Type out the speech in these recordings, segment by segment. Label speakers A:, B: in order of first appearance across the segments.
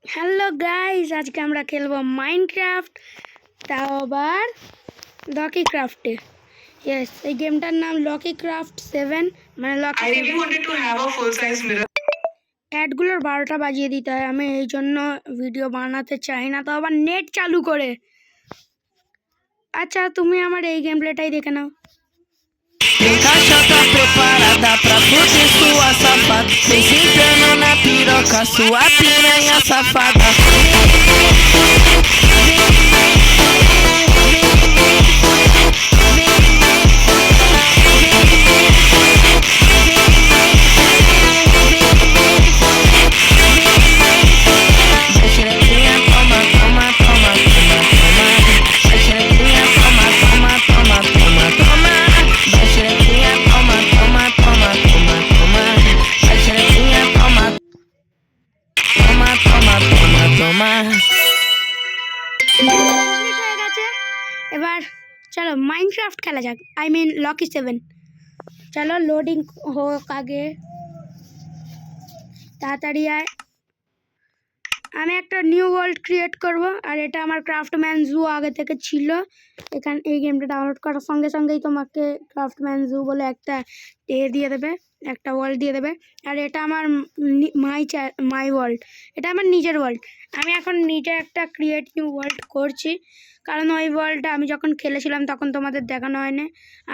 A: Hello guys, আজকে আমরা খেলবো মাইনক্রাফট, তাও আবার লকি ক্রাফটে। ইয়েস, এই গেমটার নাম লকি ক্রাফট 7, মানে Lockie.
B: I really wanted to have a full-size mirror.
A: অ্যাডগুলোর 12টা বাজিয়ে দিতে হয়, আমি এই জন্য ভিডিও বানাতে চাই না, তো আবার নেট চালু করে। আচ্ছা, তুমি আমার এই গেম প্লেটাই দেখে নাও।
C: Encaixa tá preparada pra fuder sua safada. Sentando na piroca, sua piranha safada. Xerequinha, toma, toma, toma, toma, toma. Xerequinha, toma, toma, toma, toma, toma. Xerequinha, toma, toma, toma, toma, toma. Xerequinha, toma, toma, toma, toma, toma.
A: Complete হয়ে গেছে। এবার চলো Minecraft খেলা যাক, I mean Lockie 7। চলো loading হোক আগে, তাড়াতাড়ি আয়। আমি একটা নিউ ওয়ার্ল্ড ক্রিয়েট করব, আর এটা আমার ক্রাফটম্যান জু আগে থেকে ছিল। এখানে এই গেমটা ডাউনলোড করার সঙ্গে সঙ্গেই তোমাকে ক্রাফটম্যান জু বলে একটা দিয়ে দেবে, একটা ওয়ার্ল্ড দিয়ে দেবে। আর এটা আমার মাই ওয়ার্ল্ড, এটা আমার নিজের ওয়ার্ল্ড। আমি এখন নিজে একটা ক্রিয়েট নিউ ওয়ার্ল্ড করছি, কারণ ওই ওয়ার্ল্ডটা আমি যখন খেলেছিলাম তখন তোমাদের দেখানো হয়নি।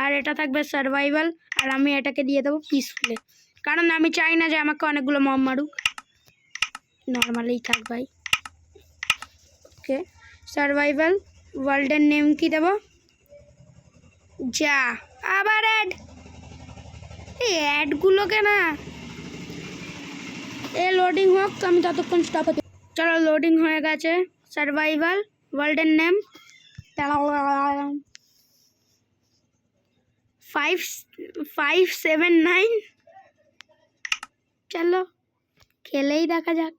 A: আর এটা থাকবে সার্ভাইভাল, আর আমি এটাকে দিয়ে দেবো পিসফুলে, কারণ আমি চাই না যে আমাকে অনেকগুলো মব মারুক। নর্মালেই থাক ভাই। ওকে, সার্ভাইভাল ওয়ার্ল্ডের নেম কি দেব? যা আবার অ্যাড, এই অ্যাডগুলোকে না, এ লোডিং হোক, তো আমি ততক্ষণ স্টপ হতে। চলো লোডিং হয়ে গেছে। সার্ভাইভাল ওয়ার্ল্ডের নেম 5579। চলো খেলেই দেখা যাক।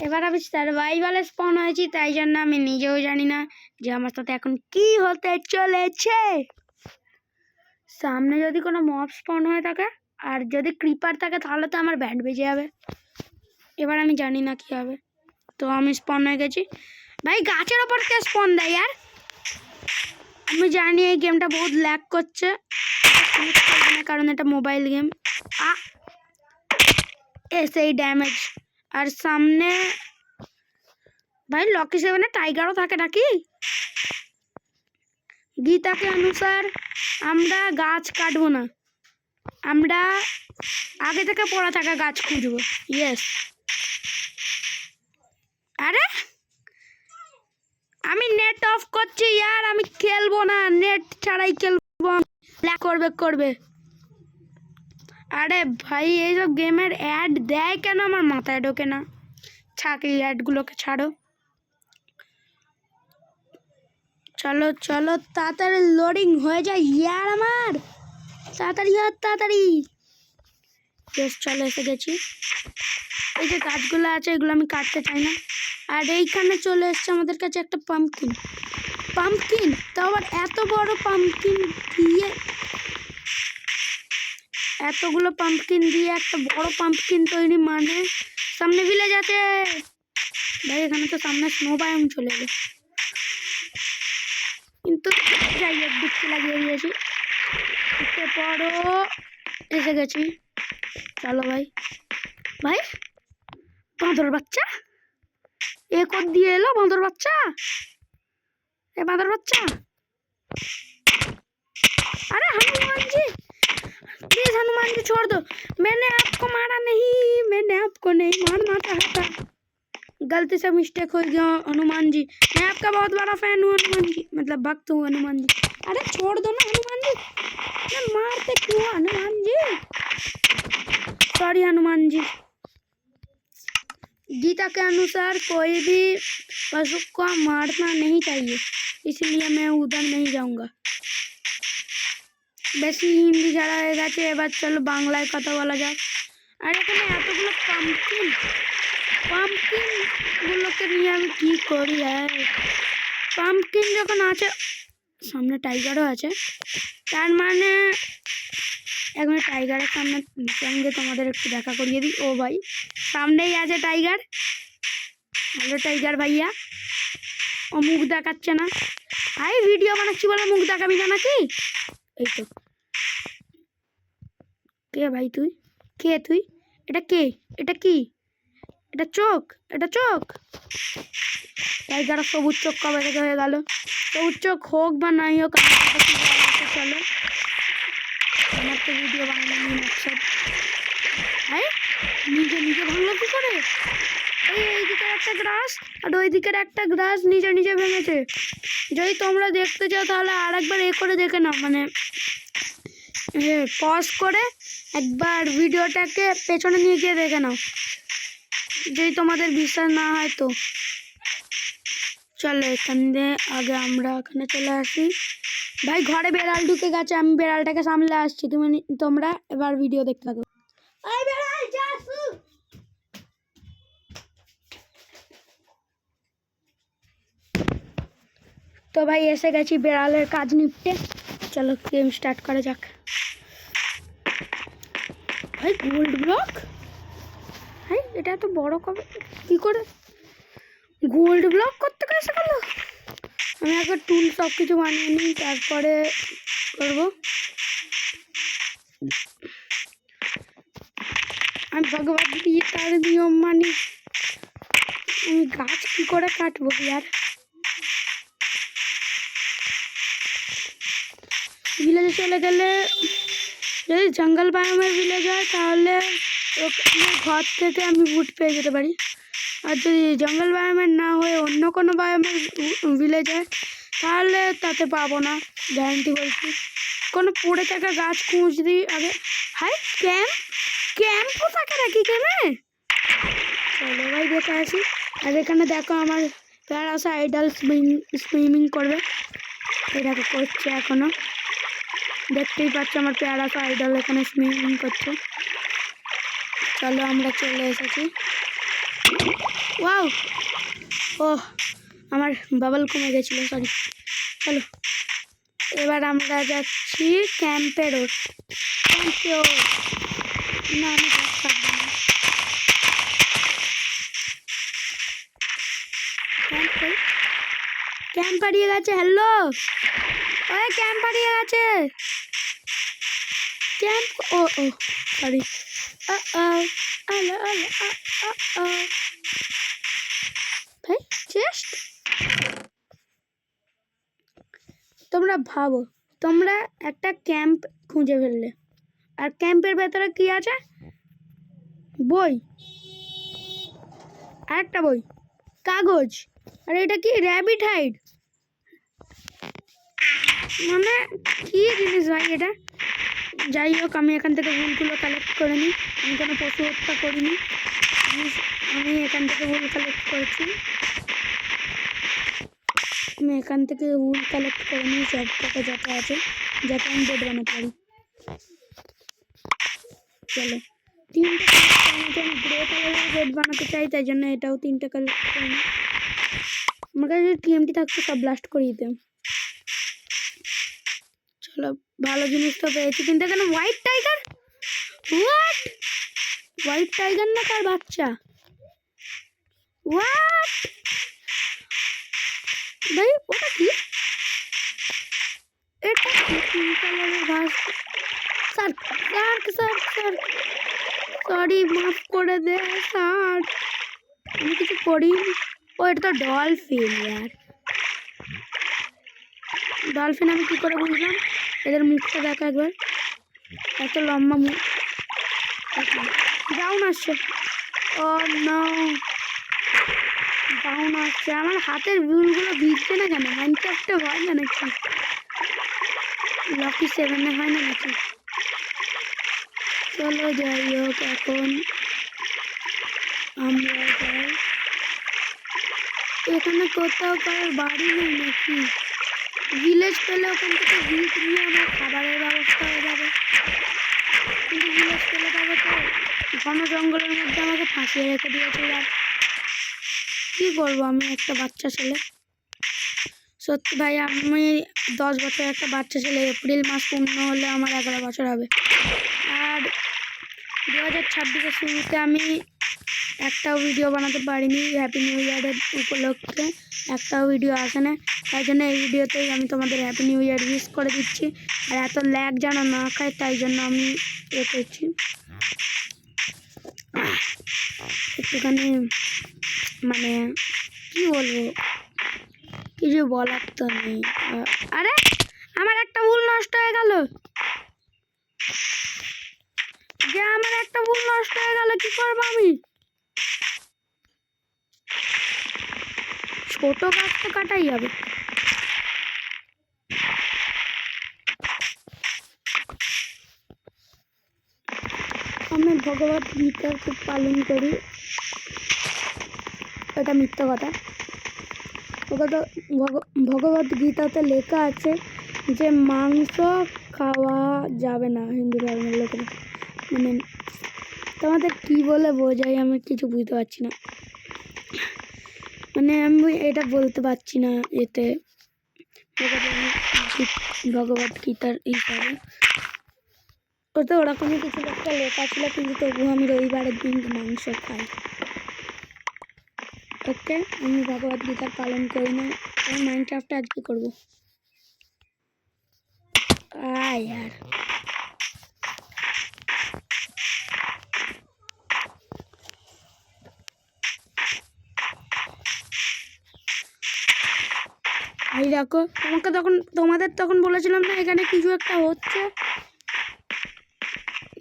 A: এবার আমি সার্ভাইভালে স্পন হয়েছি, তাই জন্য আমি নিজেও জানি না যে আমার সাথে এখন কি হতে চলেছে। সামনে যদি কোনো মব স্পন হয়ে থাকে আর যদি ক্রিপার থাকে তাহলে তো আমার ব্যান্ড বেজে যাবে। এবার আমি জানি না কি হবে, তো আমি স্পন হয়ে গেছি। ভাই গাছের ওপর কে স্পন দেয় ইয়ার? আমি জানি এই গেমটা বহুত ল্যাগ করছে, কারণ এটা মোবাইল গেম। সেই ড্যামেজ। আর সামনে ভাই লকি 7-এ টাইগারও থাকে নাকি? গীতাকে অনুসার আমরা গাছ কাটবো না, আমরা আগে থেকে পড়া থাকা গাছ খুঁজবো। ইয়েস। আরে আমি নেট অফ করছি ইয়ার, আমি খেলবো না, নেট ছাড়াই খেলবো। ল্যাগ করবে। আরে ভাই এইসব গেমের অ্যাড দেয় কেন, আমার মাথায় ঢোকে না। ছাড় এই অ্যাডগুলোকে, ছাড়ো। চলো চলো তাড়াতাড়ি লোডিং হয়ে যায় ইয়ার আমার, তাড়াতাড়ি। বেশ চলো এসে গেছি। এই যে গাছগুলো আছে এগুলো আমি কাটতে চাই না। আর এইখানে চলে এসছে আমাদের কাছে একটা পাম্পকিন, তাও আবার এত বড় পাম্পকিন দিয়ে, এতগুলো পাম্পকিন দিয়ে একটা বড় পাম্পকিন তৈরি, মানে সামনে ভিলেজ আছে ভাই। এখানে তো সামনে স্নো বায়োম চলে এলো, কিন্তু যাই হোক দেখতে লাগিয়ে দিয়েছি। পড়ো, এসে গেছি। চলো ভাই বাঁদর বাচ্চা এ কোদ দিয়ে এলো, বাঁদর বাচ্চা। अरे हनुमान जी प्लीज, हनुमान जी छोड़ दो, मैंने आपको मारा नहीं, मैंने आपको नहीं मारना चाहा था, गलती से मिस्टेक हो गया हनुमान जी। मैं आपका बहुत बड़ा फैन हूँ हनुमान जी, मतलब भक्त हूँ हनुमान जी। अरे छोड़ दो ना हनुमान जी, मैं मारते क्यों हनुमान जी? सॉरी हनुमान जी। गीता के अनुसार कोई भी पशु को मारना नहीं चाहिए, इसलिए मैं उधर नहीं जाऊंगा। বেশি হিন্দি ঝাড়া হয়ে গেছে, এবার চলো বাংলায় কথা বলা যাক। আর এখানে এতগুলো পাম্পকিনগুলোকে নিয়ে আমি কী করি? পাম্পকিন যখন আছে, সামনে টাইগারও আছে, তার মানে এখন টাইগারের সঙ্গে তোমাদের একটু দেখা করিয়ে দিই। ও ভাই সামনেই আছে টাইগার, হ্যালো টাইগার ভাইয়া। ও মুখ দেখাচ্ছে না। ভাই ভিডিও বানাচ্ছি বলে মুখ দেখাবি না নাকি? এই তো। কে ভাই তুই? কে তুই? এটা কে? এটা কি? এটা চোখ? এটা চোখ? টাইগার সবুজ চোখ কবে থেকে হয়ে গেল? সবুজ চোখ হোক বা নাই হোক, চলো আমার তো ভিডিও বানানো নিয়ে সব। ভাই নিজে নিজে ভাঙলো কি করে? এই দিকের একটা গ্রাস আর ওই দিকের একটা গ্রাস নিজে নিজে ভেঙেছে। যদি তোমরা দেখতে চাও তাহলে আরেকবার করে দেখে নাও, মানে পজ করে একবার ভিডিওটাকে পেছনে নিয়ে গিয়ে দেখে নাও, যদি তোমাদের বিশ্বাস না হয় তো। চলো এখান দিয়ে আগে আমরা এখানে চলে আসি। ভাই ঘরে বেড়াল ঢুকে গেছে, আমি বেড়ালটাকে সামলে আসছি, তোমরা এবার ভিডিও দেখতে থাকো। তো ভাই এসে গেছি বেড়ালের কাজ নিপটে। চলো গেম স্টার্ট করা যাক। ভাই গোল্ড ব্লক? ভাই এটা তো বড় কবে কি করে গোল্ড ব্লক করতে কেসে গেল? আমি একবার টুল সব কিছু বানিয়ে নিই, তারপরে করবো। আমি ভগবান দিয়ে তার নিয়ম মানি। আমি গাছ কি করে কাটবো ইয়ার? ভিলেজে চলে গেলে, যদি জঙ্গল বায়োমের ভিলেজ হয় তাহলে ঘর থেকে আমি বুট পেয়ে যেতে পারি। আর যদি জঙ্গল বায়োমের না হয়ে অন্য কোনো বায়োমের ভিলেজ হয় তাহলে তাতে পাবো না, গ্যারান্টি বলছি। কোনো পড়ে থাকা গাছ খুঁজদি আগে। হাই ক্যাম্পও থাকে নাকি গেমে? চলো ভাই দেখে আসি। আর এখানে দেখো আমার প্যারাসা আইডল সুইমিং করবে, এটাকে করছে এখনো। দেখতেই পাচ্ছ আমার প্যারাসা আইডল এখানে সুইমিং করছে। চলো আমরা চলে এসেছি। ওয়াও, ও আমার বাবল কমে গেছিলো, সরি। চলো এবার আমরা যাচ্ছি ক্যাম্পে রোড। না আমি থাকবো না। ক্যাম্প হারিয়ে গেছে। হ্যালো, ওই ক্যাম্প হারিয়ে গেছে। ক্যাম্প ও সরি। ভাই চেস্ট। তোমরা ভাবো, তোমরা একটা ক্যাম্প খুঁজে ফেললে, আর ক্যাম্পের ভেতরে কি আছে? বই, আর একটা বই, কাগজ, আর এটা কি র্যাবিট হাইড? মানে কি জিনিস ভাই এটা? যাই হোক, আমি এখান থেকে ভুলগুলো কালেক্ট করে নিই। আমি কোনো পশু হত্যা করিনি, আমি এখান থেকে ভুল কালেক্ট করেছি। আমি এখান থেকে ভুল কালেক্ট করে নিই সব টাকা যাতে আছে, যাতে আমি বেড বানাতে পারি। চলো 3টে কালেক্ট, আমি গ্রে কালারের বেড বানাতে চাই, তাই জন্য এটাও 3টে কালেক্ট করে নিই। আমার কাছে যদি টিএমটি থাকতো সব ব্লাস্ট করে দিতাম। চলো ভালো জিনিস তো পেয়েছি, কিন্তু এখানে white tiger. What? White tiger না তার বাচ্চা? হোয়াট ভাই, ওটা কি? এটা পিঙ্ক কালারের ঘাস। SAARC SAARC SAARC SAARC, sorry মাফ করে দে সার্ক, আমি কিছু করিনি। ও এটা তো ডলফিন यार। ডলফিন আমি কি করে বুঝলাম? এদের মুখটা দেখা একবার, এত লম্বা মুখ। ডাউন আসছে। ও নো, ডাউন আসছে। আমার হাতের ভিউলগুলো ভিজছে না কেন? মাইনক্রাফটে হয় না নাকি? লকি 7-এ হয় না নাকি? চলো যাই হোক, এখন আমরা যাই। এখানে কোথাও কারোর বাড়ি নেই নাকি? ভিলেজ পেলে ওখান থেকে ভিট নিয়ে আমার খাবারের ব্যবস্থা হয়ে যাবে, কিন্তু ভিলেজ পেলে তবে তো ঘন জঙ্গলের মধ্যে আমাকে ফাঁসিয়ে রেখে দিয়েছে। আর কী করবো, আমি একটা বাচ্চা ছেলে। সত্যি ভাই, আমি 10 বছর একটা বাচ্চা ছেলে। এপ্রিল মাস পূর্ণ হলে আমার 11 বছর হবে। আর 2026-এর শুরুতে আমি একটাও ভিডিও বানাতে পারিনি হ্যাপি নিউ ইয়ারের উপলক্ষে, একটাও ভিডিও আসে না। তাই জন্য এই ভিডিওতেই আমি তোমাদের হ্যাপি নিউ ইয়ার উইশ করে দিচ্ছি। আর এত ল্যাগ যেন না খায় তাই জন্য আমি করছি একটুখানি, মানে কি বলবো, কিছু বলার তো নেই। আরে আমার একটা ভুল নষ্ট হয়ে গেল, আমার একটা ভুল নষ্ট হয়ে গেল, কি করবো আমি? ছোট গাছ তো কাটাই যাবে। আমি ভগবত গীতার খুব পালন করি, এটা মিথ্যা কথা। ভগবত গীতাতে লেখা আছে যে মাংস খাওয়া যাবে না হিন্দু ধর্মের লোকেরা। মানে তোমাদের কি বলে বোঝাই আমি কিছু বুঝতে পারছি না, মানে আমি এটা বলতে পারছি না এতে ভগবত গীতার হিসাবে। ওতে ওরকমই কিছু একটা লেখা ছিল, কিন্তু তবুও আমি রবিবারের দিন মাংস খাই। ওকে, আমি ভগবত গীতার পালন করি না। আমি মাইনক্রাফটে আজকে করবো। यार এই দেখো, তোমাদের তখন বলেছিলাম না এখানে কিছু একটা হচ্ছে,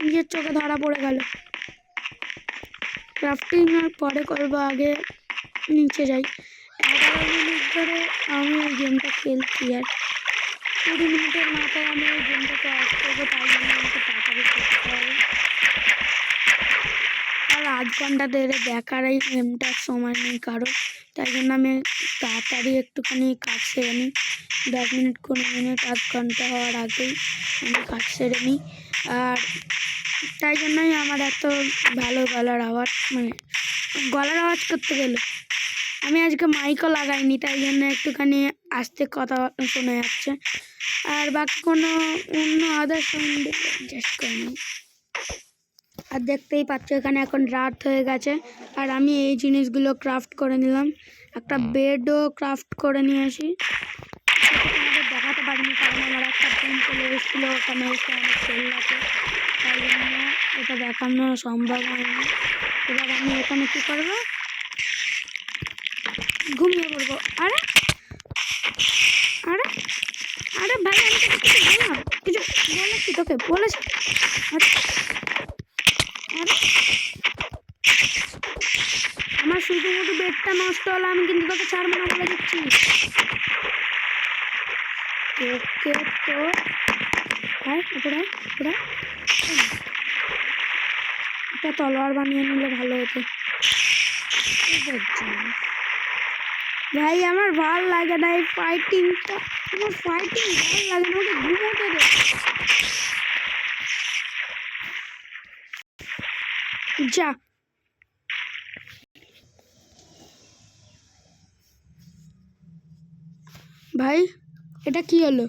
A: নিজের চোখে ধরা পড়ে গেল। ক্রাফটিং আর পরে করবো, আগে নিচে যাই। 11 মিনিট ধরে আমি এই গেমটা খেলছি, আর 20 মিনিটের মাথায় আমি এই গেমটাকে অফ করবো, তাই জন্য আমাকে তাড়াতাড়ি করতে হবে। আর 8 ঘন্টা ধরে দেখার এই গেমটার সময় নেই কারো, তাই জন্য আমি তাড়াতাড়ি একটুখানি কাজ সেরে নিই। 10 মিনিট 15 মিনিট 8 ঘন্টা হওয়ার আগেই আমি কাজ সেরে নিই। আর তাই জন্যই আমার এত ভালো গলার আওয়াজ, মানে গলার আওয়াজ করতে গেলে আমি আজকে মাইকও লাগাইনি, তাই জন্য একটুখানি আস্তে কথা শোনা যাচ্ছে। আর বাকি কোনো অন্য আদার সাউন্ড অ্যাডজাস্ট করে নিই। আর দেখতেই পাচ্ছ এখানে এখন রাত হয়ে গেছে, আর আমি এই জিনিসগুলো ক্রাফট করে নিলাম। একটা বেডও ক্রাফট করে নিয়ে আসি, আমাদের দেখাতে পারিনি কারণ আমার একটা ফোন চলে এসেছিলো, ওখানে এসে অনেক সেল আছে, তাই জন্য এটা দেখানো সম্ভব হয়নি। এবার আমি এখানে কী করবো, ঘুমিয়ে পড়বো। আরে আরে আরে ভাই, আমি তোকে কিছু বললাম, কিছু বলেছি তোকে, বলেছি। আমার শুধু বেডটা নষ্ট হলো, আমি কিন্তু তোকে ছাড়বো না বলে দিচ্ছি। ওকে তো উপরে একটা তলোয়ার বানিয়ে নিলে ভালো হতো। ভাই আমার ভাল লাগে না এই ফাইটিংটা, আমার ফাইটিং ভাল লাগে না, ওকে ঘুমোতে দে। যা ভাই, এটা কি হলো?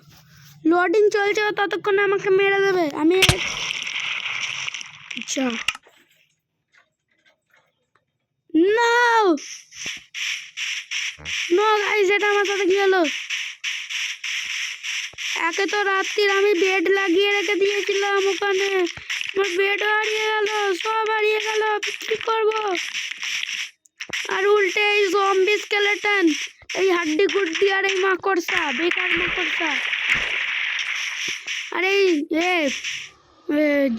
A: লোডিং চলছে, ততক্ষণে আমাকে মেরে দেবে। আমি যা নো গাইস, এটা আমার সাথে কি হলো? একে তো রাত্রির আমি বেড লাগিয়ে রেখে দিয়েছিলাম ওখানে, আমার বেডও হারিয়ে গেল, সব হারিয়ে গেল, কি করবো? আর উল্টে এই জম্বি স্কেলেটন, এই হাড্ডি গুড্ডি, আর এই মাকড়সা, বেকার মাকড়সা, আর এই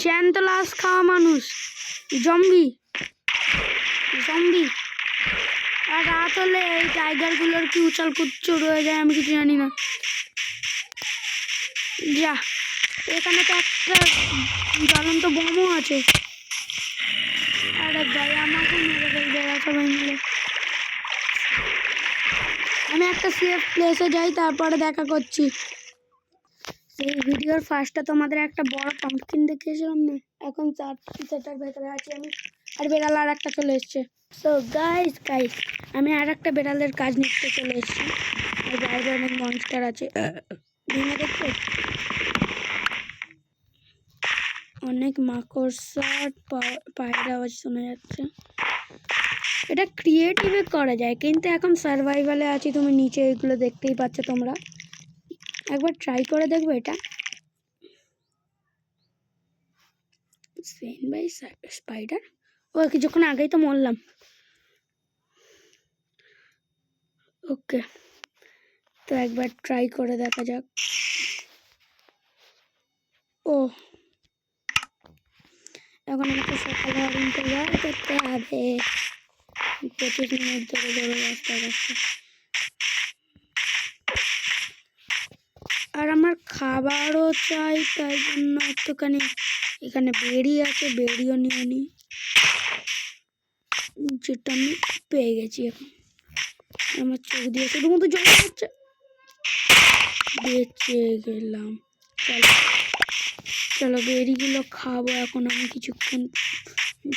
A: জ্যান্ত লাশ খাওয়া মানুষ, জম্বি। আর রাত হলে এই টাইগারগুলোর কি উচাল কুচ্চুর হয়ে যায়, আমি কিছু জানি না। যা, এখানে তো একটা জ্বলন্ত বোমও আছে। আরে ভাই, আমাকে মেরে ফেলবে সবাই মিলে। আমি একটা সেফ প্লেসে যাই, তারপরে দেখা করছি। এই ভিডিওর ফার্স্টে তোমাদের একটা বড় পাম্পকিন দেখিয়েছিলাম না, এখন সেটার ভেতরে আছি আমি, আর বেড়াল আর একটা চলে এসছে। সো গাইস আমি আর একটা বেড়ালের কাজ নিতে চলে এসেছি। আর বাইরে অনেক মনস্টার আছে, ভেঙে দেখতে অনেক মাকড়সার পায়ের আওয়াজ শোনা যাচ্ছে। এটা ক্রিয়েটিভে করা যায়, কিন্তু এখন সার্ভাইভালে আছি। তুমি নিচে এগুলো দেখতেই পাচ্ছ, তোমরা একবার ট্রাই করে দেখবে এটা। সেন বাই স্পাইডার, ও কিছুক্ষণ আগেই তো মরলাম। ওকে, তো একবার ট্রাই করে দেখা যাক। ও এখন আমাকে সকালে ইন্তেজার করতে হবে 25 মিনিট ধরে ধরে রাস্তায় রাস্তায়। আর আমার খাবারও চাই, তাই জন্য একটুখানি এখানে বেরি আছে, বেরিও নিয়ে নিই, যেটা আমি পেয়ে গেছি। এখন আমার চোখ দিয়ে শুধুমতো জল হচ্ছে, বেঁচে গেলাম। চলো চলো বেরিগুলো খাবো এখন আমি কিছুক্ষণ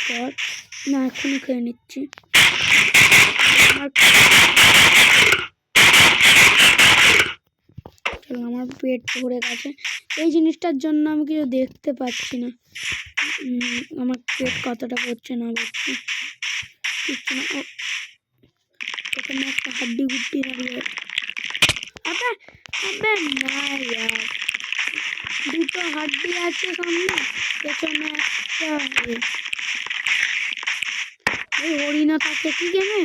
A: পর, না এখনই খেয়ে নিচ্ছি। চলো, আমার পেট ভরে গেছে। এই জিনিসটার জন্য আমি কিছু দেখতে পাচ্ছি না, আমার পেট কতটা ভরছে না ভরছে কিচ্ছু না। এখানে একটা হাড্ডি গুড্ডি দাঁড়িয়ে, আবে আবে না ইয়ার, দুটো হাড্ডি আছে সামনে, পেছনে একটা এই হরিণা থাকে কি গেমে,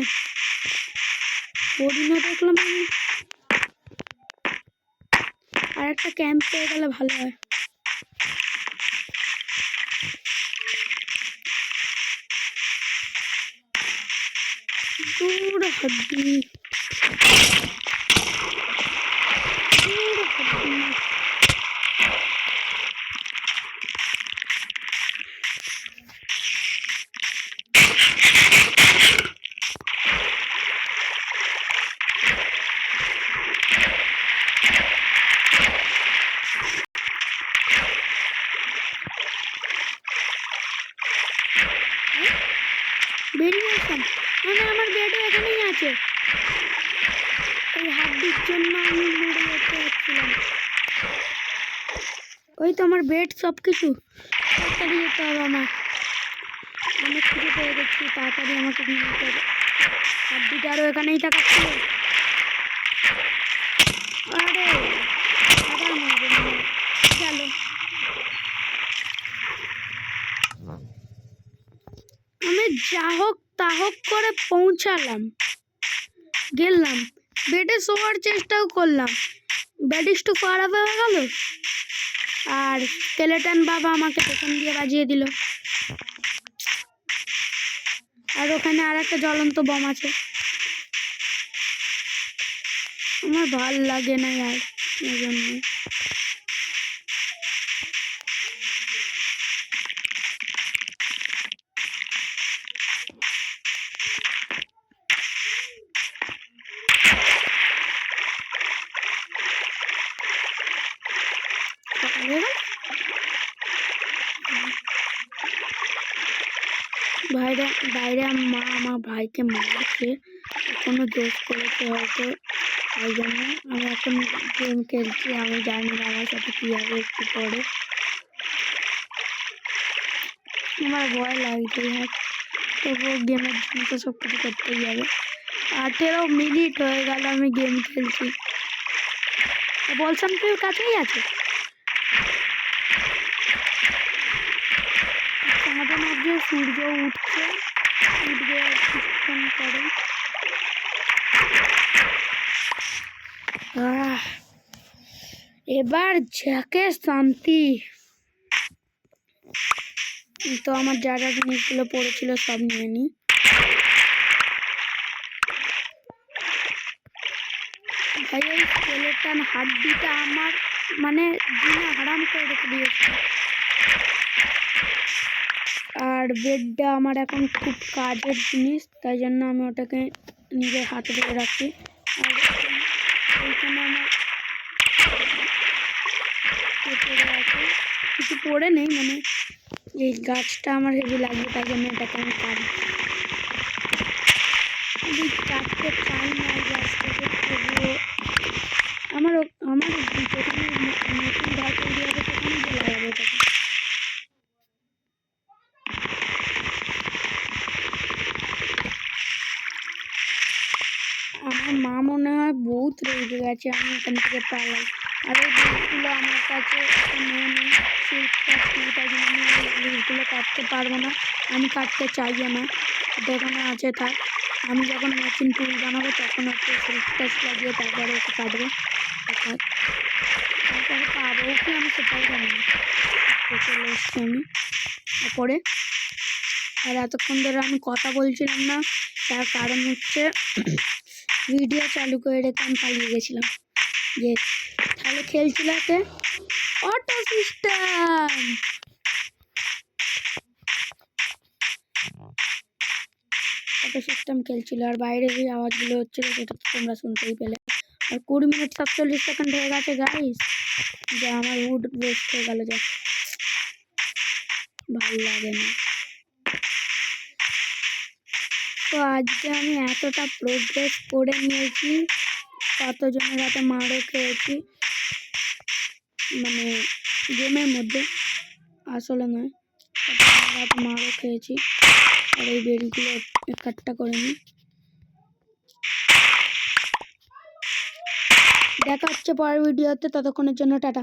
A: হরিণা দেখলাম আমি। আর একটা ক্যাম্প পেয়ে গেলে ভালো হয়। দূর হাড্ডি, দূর হাড্ডি। বেরিয়ে আসলাম, মানে আমার বেডও এখানেই আছে। এই হাড্ডির জন্য আমি মরে যেতে যাচ্ছিলাম। ওই তো আমার বেড, সব কিছু। তাড়াতাড়ি যেতে হবে আমার, অনেক কিছু পেয়ে গেছি, তাড়াতাড়ি আমাকে নিয়ে যেতে হবে। হাড্ডিটা আরও এখানেই থাকাচ্ছিল। আরে আবার মারবে না, গেল। আমি যা হোক তা হোক করে পৌঁছালাম, গেলাম, বেডে শোয়ার চেষ্টাও করলাম, বেড একটু খারাপ হয়ে গেল। আর স্কেলেটন বাবা আমাকে পেছন দিয়ে বাজিয়ে দিল। আর ওখানে আর একটা জ্বলন্ত বম আছে, আমার ভাল লাগে না আর এই জন্য। বাইরে বাইরে মা আমার ভাইকে মারছে, কোনো দোষ করেছে হয়তো, তাই জন্য আমি এখন গেম খেলছি। আমি জানি না আমার সাথে কী হবে একটু পরে, আমার ভয় লাগছে আর তবুও গেমের জন্য তো সব কিছু করতেই হবে। 18 মিনিট হয়ে গেল আমি গেম খেলছি। বলসাম তুই কাছেই আছে, আমাদের মধ্যে সূর্য উঠছে, উঠবে কিছুক্ষণ পরে। এবার যাকে শান্তি। তো আমার যা যা জিনিসগুলো পড়েছিল সব নিয়ে নিই। ভাই এই স্কেলেটন হাড্ডিটা আমার মানে দিনে হারাম করে রেখে দিয়েছে। আর বেডটা আমার এখন খুব কাজের জিনিস, তাই জন্য আমি ওটাকে নিজের হাতে ধরে রাখি। আর এইখানে আমার পড়ে আছে, কিছু পড়ে নেই, মানে এই গাছটা আমার হেভি লাগবে, তাই জন্য এটাকে আমি কাটি। কাটতে চাই না এই গাছটাকে, তবুও আমার যেখানে নতুন ঘর তৈরি হবে সেখানে যে লাগাবো এটাকে। আমার মা মনে হয় বহুত রেগে গেছে আমি এখান থেকে পালাই। আর এই বীজগুলো আমার কাছে একটা মেয়ে নেই, তাই জন্য আমি এই বীজগুলো কাটতে পারবো না, আমি কাটতে চাইও না, যেখানে আছে থাক। আমি যখন নতুন টুল বানাবো তখন একটু সিল্কটাচ লাগিয়ে তারপরে ওকে কাটবো। তারপরে পাবো কি আমি সেটাই জানি না। চলে এসছি আমি ওপরে। আর এতক্ষণ ধরে আমি কথা বলছিলাম না, তার কারণ হচ্ছে ভিডিও চালু করে রেখে আমি পালিয়ে গেছিলাম। যে তাহলে খেলছিল কে? Auto system. অটো সিস্টেম খেলছিল আর বাইরে যে আওয়াজগুলো হচ্ছিল সেটা তো তোমরা শুনতেই পেলে। আর 20 মিনিট 47 সেকেন্ড হয়ে গেছে গাইস, যে আমার উড ওয়েস্ট হয়ে গেল, যা ভালো লাগে না। তো আজকে আমি এতটা প্রোগ্রেস করে নিয়েছি, কতজনের হাতে মারও খেয়েছি, মানে গেমের মধ্যে, আসলে নয়, কতজনের হাতে মারও খেয়েছি। আর এই বেরিগুলো একটা করে নিই। দেখা হচ্ছে পরের ভিডিওতে, ততক্ষণের জন্য টাটা।